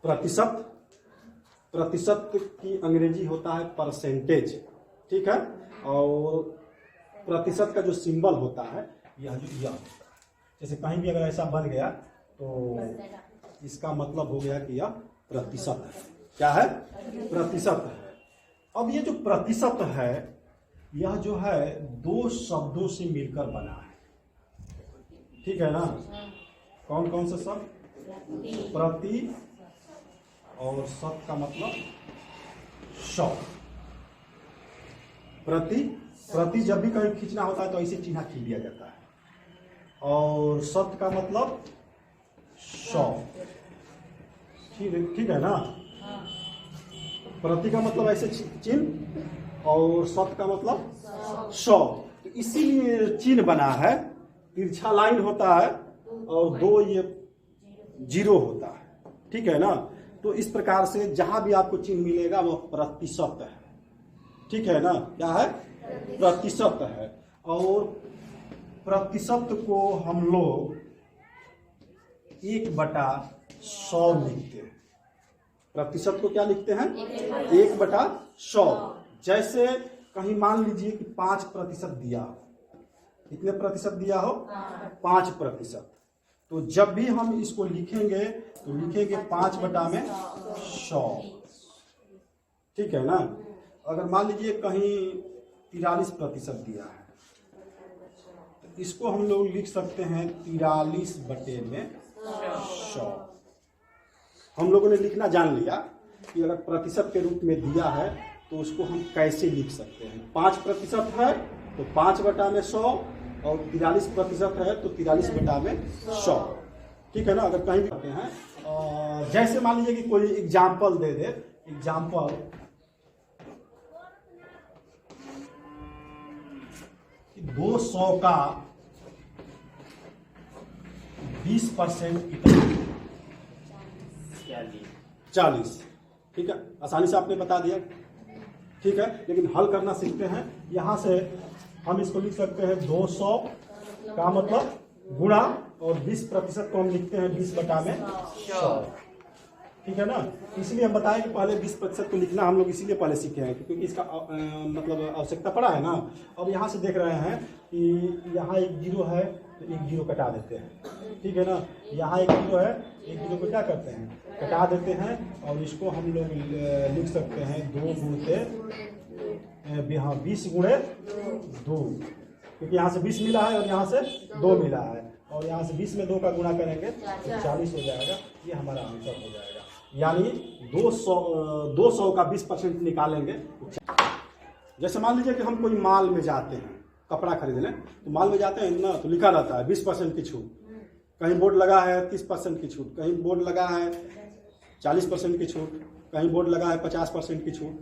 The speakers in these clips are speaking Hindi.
प्रतिशत, प्रतिशत की अंग्रेजी होता है परसेंटेज, ठीक है। और प्रतिशत का जो सिंबल होता है यह जैसे कहीं भी अगर ऐसा बन गया तो इसका मतलब हो गया कि यह प्रतिशत है। क्या है? प्रतिशत है। अब ये जो प्रतिशत है यह जो है दो शब्दों से मिलकर बना है, ठीक है ना। कौन कौन से शब्द? प्रति और शत का मतलब सौ। प्रति, प्रति जब भी कहीं खींचना होता है तो ऐसे चिन्ह खींच दिया जाता है। और शत का मतलब सौ, ठीक है ना। प्रति का मतलब ऐसे चिन्ह और शत का मतलब सौ। तो इसीलिए चिन्ह बना है, तिरछा लाइन होता है और दो ये जीरो होता है, ठीक है ना। तो इस प्रकार से जहां भी आपको चिन्ह मिलेगा वो प्रतिशत है, ठीक है ना। क्या है? प्रतिशत है। और प्रतिशत को हम लोग 1/100 लिखते हैं। प्रतिशत को क्या लिखते हैं? 1/100। जैसे कहीं मान लीजिए कि 5% दिया हो, कितने प्रतिशत दिया हो? 5%। तो जब भी हम इसको लिखेंगे तो लिखेंगे 5/100, ठीक है ना। अगर मान लीजिए कहीं 43% दिया है तो इसको हम लोग लिख सकते हैं 43/100। हम लोगों ने लिखना जान लिया कि अगर प्रतिशत के रूप में दिया है तो उसको हम कैसे लिख सकते हैं। 5% है तो 5/100 और 43% है तो 43/100, ठीक है ना। अगर कहीं भी करते हैं जैसे मान लीजिए कि कोई एग्जाम्पल दे दे, एग्जाम्पल 200 का 20% कितना? 40, ठीक है। आसानी से आपने बता दिया, ठीक है। लेकिन हल करना सीखते हैं। यहां से हम इसको लिख सकते हैं 200 का मतलब गुणा और 20% को हम लिखते हैं 20/100, ठीक है ना। इसलिए हम बताएं कि पहले 20% को लिखना हम लोग इसीलिए पहले सीखे हैं क्योंकि इसका मतलब आवश्यकता पड़ा है ना। अब यहाँ से देख रहे हैं कि यहाँ एक जीरो है तो एक जीरो कटा देते हैं, ठीक है ना। यहाँ एक जीरो है, एक जीरो को क्या करते हैं? कटा देते हैं। और इसको हम लोग लिख सकते हैं 2 गुणते 20 गुणे 2, क्योंकि यहाँ से 20 मिला है और यहाँ से 2 मिला है और यहाँ से 20 में 2 का गुणा करेंगे तो 40 हो जाएगा। ये हमारा आंसर हो जाएगा। यानी 200 का 20% निकालेंगे। जैसे मान लीजिए कि हम कोई माल में जाते हैं कपड़ा खरीदने, तो माल में जाते हैं ना तो लिखा रहता है 20% की छूट, कहीं बोर्ड लगा है 30% की छूट, कहीं बोर्ड लगा है 40% की छूट, कहीं बोर्ड लगा है 50% की छूट।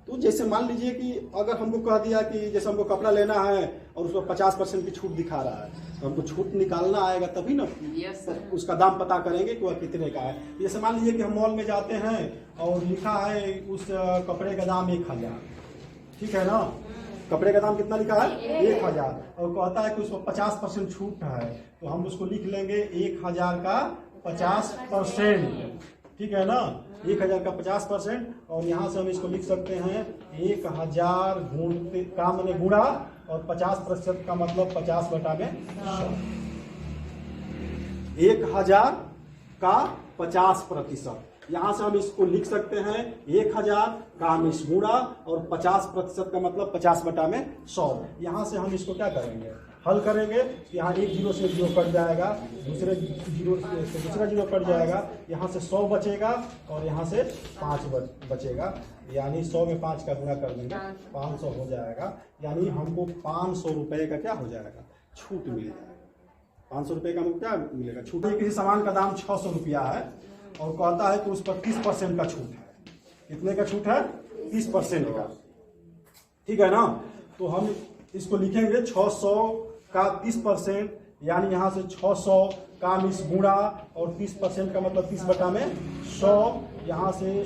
तो जैसे मान लीजिए कि अगर हमको कह दिया कि जैसे हमको कपड़ा लेना है और उसमें 50% की छूट दिखा रहा है तो हमको छूट निकालना आएगा तभी ना उसका दाम पता करेंगे कि वह कितने का है। जैसे मान लीजिए कि हम मॉल में जाते हैं और लिखा है उस कपड़े का दाम 1000, ठीक है ना। कपड़े का दाम कितना लिखा है? 1000 और कहता है कि उसमें 50% छूट है तो हम उसको लिख लेंगे 1000 का 50%, ठीक है ना। 1000 का 50% और यहाँ से हम इसको लिख सकते हैं 1000 का मैंने गुणा और 50% का मतलब 50/100। 1000 का 50%, यहाँ से हम इसको लिख सकते हैं 1000 का हम इस गुणा और 50% का मतलब 50/100। यहाँ से हम इसको क्या करेंगे? हल करेंगे। यहाँ एक जीरो से जीरो कट जाएगा, दूसरे जीरो से दूसरा जीरो कट जाएगा, यहाँ से 100 बचेगा और यहाँ से 5 बचेगा। यानी 100 में 5 का गुणा कर देंगे 500 हो जाएगा। यानी हमको 500 रुपये का क्या हो जाएगा? छूट मिलेगा। 500 रुपये का हमको क्या मिलेगा? छूट। किसी सामान का दाम 600 रुपया है और कहता है कि उस पर 30% का छूट है। कितने का छूट है? 30% का, ठीक है ना। तो हम इसको लिखेंगे 600 का 30%, यानी यहाँ से 600 का हम इस गुणा और 30% का मतलब 30/100। यहाँ से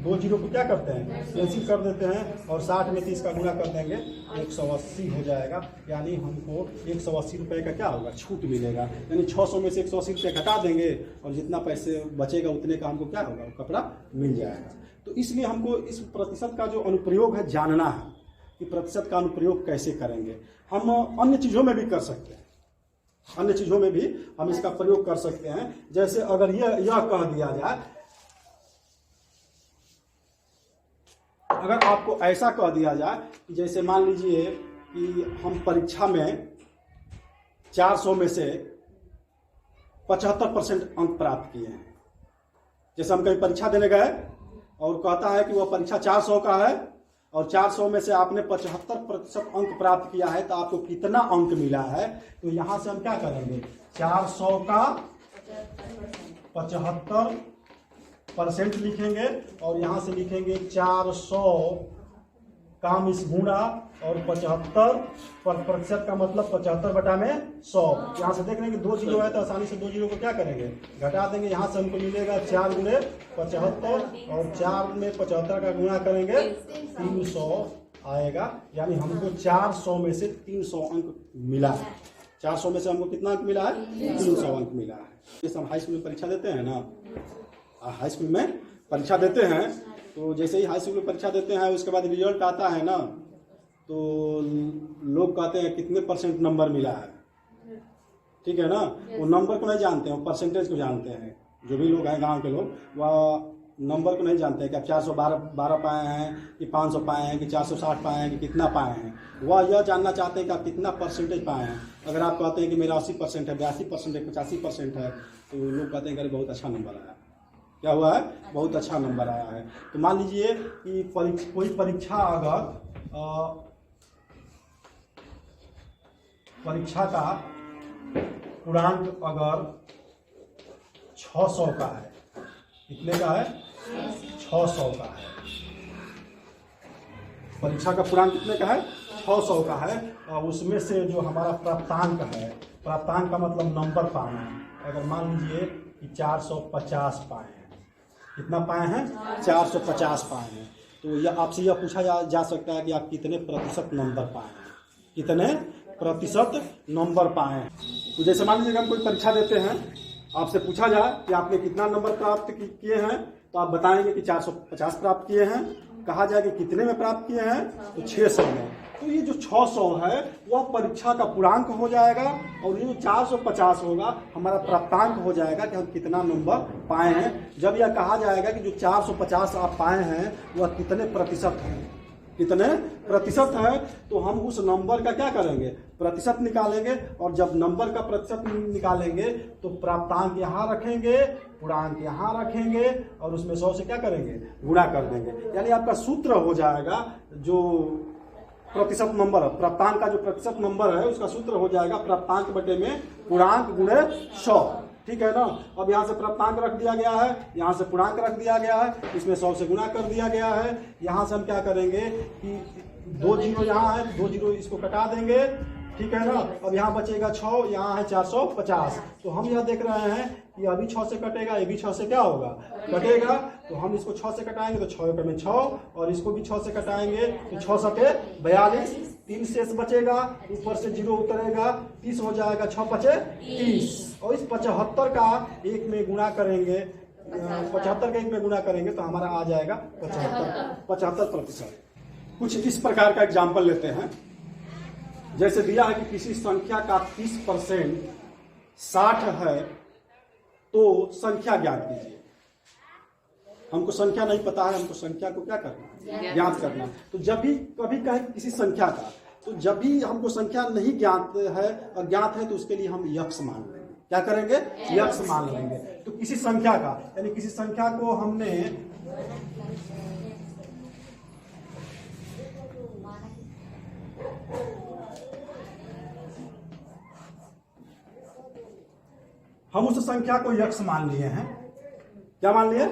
दो जीरो को क्या करते हैं, कैंसिल कर देते हैं और 60 में 30 का गुणा कर देंगे, 180 हो जाएगा। यानी हमको 180 रुपये का क्या होगा, छूट मिलेगा। यानी 600 में से 180 रुपये घटा देंगे और जितना पैसे बचेगा उतने का हमको क्या होगा, कपड़ा मिल जाएगा। तो इसलिए हमको इस प्रतिशत का जो अनुप्रयोग है जानना है कि प्रतिशत का अनुप्रयोग कैसे करेंगे। हम अन्य चीज़ों में भी कर सकते हैं, अन्य चीज़ों में भी हम इसका प्रयोग कर सकते हैं। जैसे अगर यह कह दिया जाए, अगर आपको ऐसा कह दिया जाए कि जैसे मान लीजिए कि हम परीक्षा में 400 में से 75% अंक प्राप्त किए हैं। जैसे हम कहीं परीक्षा देने गए और कहता है कि वह परीक्षा 400 का है और 400 में से आपने 75% अंक प्राप्त किया है, तो आपको कितना अंक मिला है। तो यहां से हम क्या करेंगे, 400 का 75% लिखेंगे और यहां से लिखेंगे 400 का मिस गुणा और 75% का मतलब 75 बटा में 100। यहाँ से देख रहे हैं कि 2 जीरो है तो आसानी से 2 जीरो को क्या करेंगे, घटा देंगे। यहाँ से हमको मिलेगा 4 गुणे 75 और 4 में 75 का गुणा करेंगे 300 आएगा। यानी हमको 400 में से 300 अंक मिला है। 400 में से हमको कितना अंक मिला है, 300 अंक मिला है। जैसे हम हाई स्कूल में परीक्षा देते हैं ना, हाई स्कूल में परीक्षा देते हैं तो जैसे ही हाई स्कूल में परीक्षा देते हैं उसके बाद रिजल्ट आता है ना, तो लोग कहते हैं कितने % नंबर मिला है, ठीक है ना। वो नंबर को नहीं जानते हैं, वो परसेंटेज को जानते हैं। जो भी लोग हैं गांव के लोग, वह नंबर को नहीं जानते हैं कि आप 412 पाए हैं कि 500 पाए हैं कि 460 पाए हैं कि कितना पाए हैं। वह यह जानना चाहते हैं कि आप कितना % पाए हैं। अगर आप कहते हैं कि मेरा 80% है, 82% है, 85% है, तो लोग कहते हैं कि बहुत अच्छा नंबर आया। क्या हुआ है, बहुत अच्छा नंबर आया है। तो मान लीजिए कि कोई परीक्षा अगर परीक्षा का पूर्णांक अगर 600 का है, कितने का है, 600 का है। परीक्षा का पूर्णांक कितने का है, 600 का है। और उसमें से जो हमारा प्राप्तांक है, प्राप्तांक का मतलब नंबर पाना है। अगर मान लीजिए कि 450 पाए हैं, कितना पाए हैं, 450 पाए हैं, तो यह आपसे यह पूछा जा सकता है कि आप कितने प्रतिशत नंबर पाए हैं, कितने प्रतिशत नंबर पाए हैं। तो जैसे मान लीजिए हम कोई परीक्षा देते हैं, आपसे पूछा जाए कि आपने कितना नंबर प्राप्त किए हैं, तो आप बताएंगे कि 450 प्राप्त किए हैं। कहा जाए कि कितने में प्राप्त किए हैं, तो 600 में। तो ये जो 600 है वह परीक्षा का पूर्णांक हो जाएगा और ये जो 450 होगा हमारा प्राप्तांक हो जाएगा कि हम कितना नंबर पाए हैं। जब यह कहा जाएगा कि जो 450 आप पाए हैं वह कितने प्रतिशत है, कितने प्रतिशत है, तो हम उस नंबर का क्या करेंगे, प्रतिशत निकालेंगे। और जब नंबर का प्रतिशत निकालेंगे तो प्राप्तांक यहाँ रखेंगे, पूर्णांक यहाँ रखेंगे और उसमें 100 से क्या करेंगे, गुणा कर देंगे। यानी आपका सूत्र हो जाएगा, जो प्रतिशत नंबर, प्राप्तांक का जो प्रतिशत नंबर है उसका सूत्र हो जाएगा प्राप्तांक बटे में पूर्णांक गुणे 100। ठीक है ना। अब यहाँ से प्राप्तांक रख दिया गया है, यहाँ से पूर्णांक रख दिया गया है, इसमें 100 से गुणा कर दिया गया है। यहाँ से हम क्या करेंगे कि 2 जीरो यहाँ है, 2 जीरो इसको कटा देंगे, ठीक है ना। अब यहाँ बचेगा 6, यहाँ है 450। तो हम यह देख रहे हैं कि अभी 6 से कटेगा, ये भी 6 से क्या होगा, कटेगा। तो हम इसको 6 से कटाएंगे तो 6 में 6 और इसको भी 6 से कटाएंगे तो 6 सके 42, 3 शेष बचेगा, ऊपर से 0 उतरेगा, 30 हो जाएगा, 6 पचे 30। और इस 75 का 1 में गुणा करेंगे, 75 का 1 में गुणा करेंगे तो हमारा आ जाएगा 75%। कुछ इस प्रकार का एग्जाम्पल लेते हैं। जैसे दिया है कि किसी संख्या का 30% 60 है तो संख्या ज्ञात कीजिए। हमको संख्या नहीं पता है, हमको संख्या को क्या करना है, ज्ञात करना। तो जब भी कभी कहें किसी संख्या का, तो जब भी हमको संख्या नहीं ज्ञात है, अज्ञात है, तो उसके लिए हम यक्ष मान लेंगे। क्या करेंगे, यक्ष मान लेंगे। तो किसी संख्या का, यानी किसी संख्या को हमने हम उस संख्या को यक्ष मान लिए हैं। क्या मान लिए,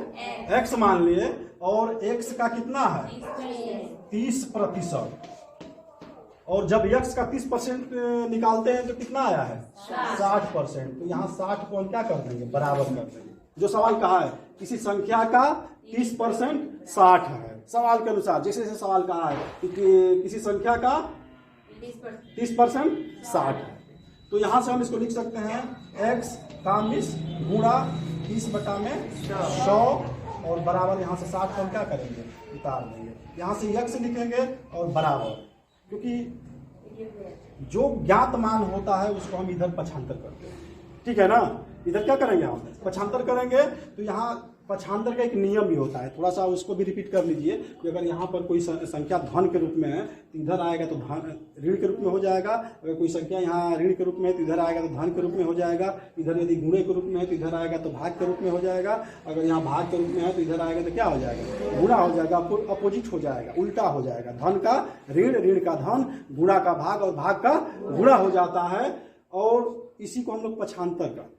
एक्स मान लिए। और एक्स का कितना है, 30%। और जब यक्ष का 30% निकालते हैं तो कितना आया है, 60%। तो यहाँ 60 को हम क्या कर देंगे, बराबर कर देंगे। जो सवाल कहा है किसी संख्या का 30% 60 है। सवाल के अनुसार जैसे जैसे सवाल कहा है कि किसी संख्या का 30% 60 है, तो यहाँ से हम इसको लिख सकते हैं x का 20 गुणा 30/100 और बराबर यहाँ से 60 को हम क्या करेंगे, उतार देंगे। यहाँ से x लिखेंगे और बराबर, क्योंकि जो ज्ञात मान होता है उसको हम इधर पक्षांतर करते हैं, ठीक है ना। इधर क्या करेंगे, हम पक्षांतर करेंगे। तो यहाँ पक्षांतर का एक नियम भी होता है, थोड़ा सा उसको भी रिपीट कर लीजिए कि अगर यहाँ पर कोई संख्या धन के रूप में है तो इधर आएगा तो धन ऋण के रूप में हो जाएगा। अगर कोई संख्या यहाँ ऋण के रूप में है तो इधर आएगा तो धन के रूप में हो जाएगा। इधर यदि गुणे के रूप में है तो इधर आएगा तो भाग के रूप में हो जाएगा। अगर यहाँ भाग के रूप में है तो इधर आएगा तो क्या हो जाएगा, गुणा हो जाएगा, अपोजिट हो जाएगा, उल्टा हो जाएगा। धन का ऋण, ऋण का धन, गुणा का भाग और भाग का गुणा हो जाता है। और इसी को हम लोग पक्षांतर करते हैं।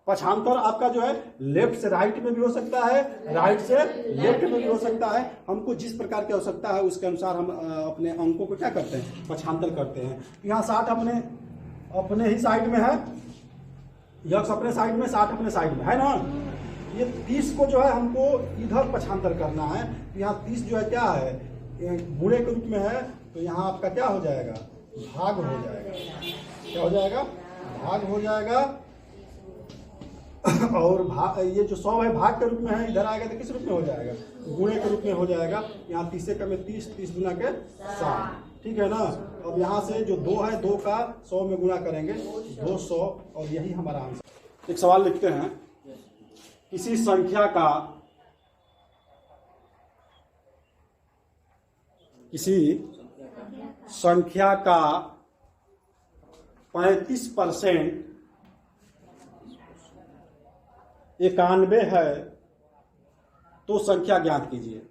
पक्षांतर आपका जो है लेफ्ट से राइट में भी हो सकता है, राइट से लेफ्ट में भी हो सकता है। हमको जिस प्रकार की आवश्यकता है उसके अनुसार हम अपने अंकों को क्या करते हैं, पक्षांतर करते हैं। यहाँ 60 अपने ही साइड में है, यक्स अपने साइड में, 60 अपने साइड में है ना। ये 30 को जो है हमको इधर पक्षांतर करना है। तो यहाँ 30 जो है क्या है, गुणे के रूप में है, तो यहाँ आपका क्या हो जाएगा, भाग हो जाएगा। क्या हो जाएगा, भाग हो जाएगा। और ये जो 100 है भाग के रूप में है, इधर आएगा तो किस रूप में हो जाएगा, गुणे के रूप में हो जाएगा। यहाँ 30 का में 30, 30 गुना के 60, ठीक है ना। अब यहाँ से जो 2 है, 2 का 100 में गुणा करेंगे 200, और यही हमारा आंसर। एक सवाल लिखते हैं, किसी संख्या का 35% 91 है तो संख्या ज्ञात कीजिए।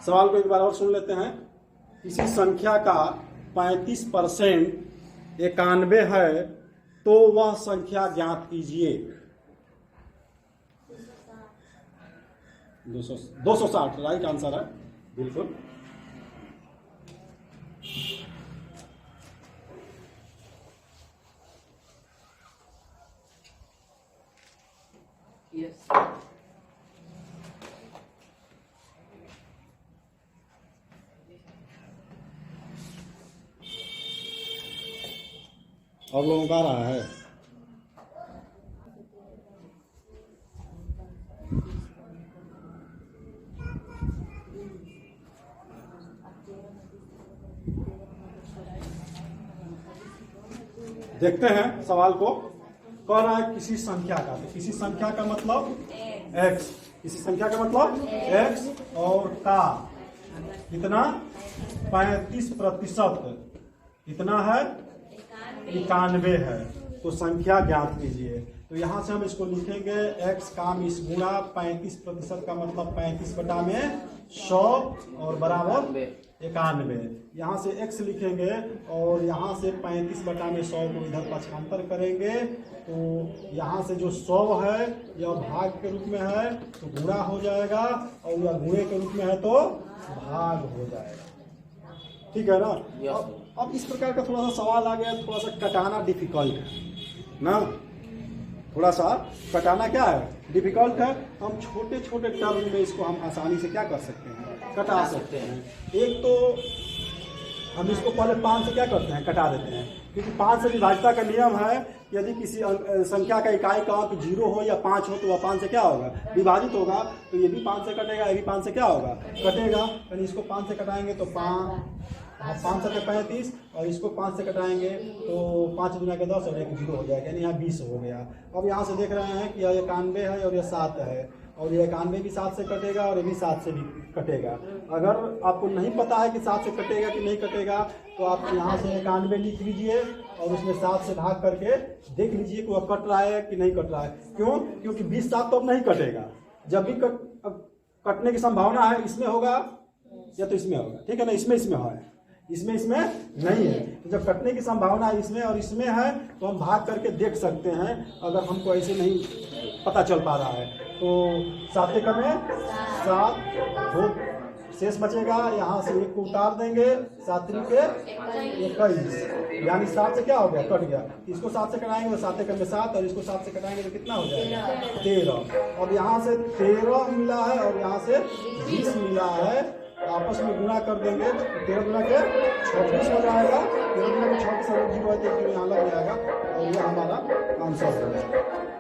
सवाल को एक बार और सुन लेते हैं। किसी संख्या का 35% 91 है तो वह संख्या ज्ञात कीजिए। 260 राइट आंसर है, बिल्कुल। और लोगों का रहा है। देखते हैं सवाल को। कह रहा है किसी संख्या का, तो किसी संख्या का मतलब x, किसी संख्या का मतलब x, और का कितना 35% कितना है, 91 है, तो संख्या ज्ञात कीजिए। तो यहाँ से हम इसको लिखेंगे x का 20 गुणा 35% का मतलब 35/100 और बराबर 91। यहाँ से x लिखेंगे और यहाँ से 35/100 को इधर पक्षांतर करेंगे। तो यहाँ से जो 100 है यह भाग के रूप में है तो गुणा हो जाएगा, और यह गुणे के रूप में है तो भाग हो जाएगा, ठीक है ना। अब इस प्रकार का थोड़ा सा सवाल आ गया, थोड़ा सा कटाना डिफिकल्ट है ना, थोड़ा सा कटाना क्या है, डिफिकल्ट है। हम छोटे छोटे टर्म में इसको हम आसानी से क्या कर सकते हैं, कटा सकते हैं। एक तो हम इसको पहले 5 से क्या करते हैं, कटा देते हैं, क्योंकि 5 से विभाज्यता का नियम है। यदि किसी संख्या का इकाई का अंक 0 हो या 5 हो तो वह 5 से क्या होगा, विभाजित होगा। तो ये भी 5 से कटेगा, ये भी 5 से क्या होगा, कटेगा। यानी इसको 5 से कटाएंगे तो 5 से 35, और इसको 5 से कटाएंगे तो 5 गुना के 10 और 1 0 हो जाएगा, यानी यहाँ 20 हो गया। अब यहाँ से देख रहे हैं कि यह 91 है और यह 7 है, और ये 91 भी 7 से कटेगा और ये भी 7 से भी कटेगा। अगर आपको नहीं पता है कि 7 से कटेगा कि नहीं कटेगा, तो आप यहाँ से 91 लिख लीजिए और उसमें 7 से भाग करके देख लीजिए कि वह कट रहा है कि नहीं कट रहा है। क्यों, क्योंकि 20 7 तो अब नहीं कटेगा। जब भी कटने की संभावना है, इसमें होगा या तो इसमें होगा, ठीक है ना, इसमें है, इसमें नहीं है। तो जब कटने की संभावना इसमें और इसमें है तो हम भाग करके देख सकते हैं। अगर हमको ऐसे नहीं पता चल पा रहा है तो 7 का में 7 2 शेष बचेगा, यहाँ से 1 को उतार देंगे, 7 के 21, यानी 7 से क्या हो गया, कट गया। इसको 7 से कटाएंगे तो 7 में 7, और इसको 7 से कटाएंगे तो कितना हो जाएगा, 13। अब यहाँ से 13 मिला है और यहाँ से 20 मिला है, आपस में गुणा कर देंगे, 13 गुना के 26 हो जाएगा। 13 गुना के 26 और 0 है तो यहाँ लग जाएगा, और ये हमारा आंसर हो जाएगा।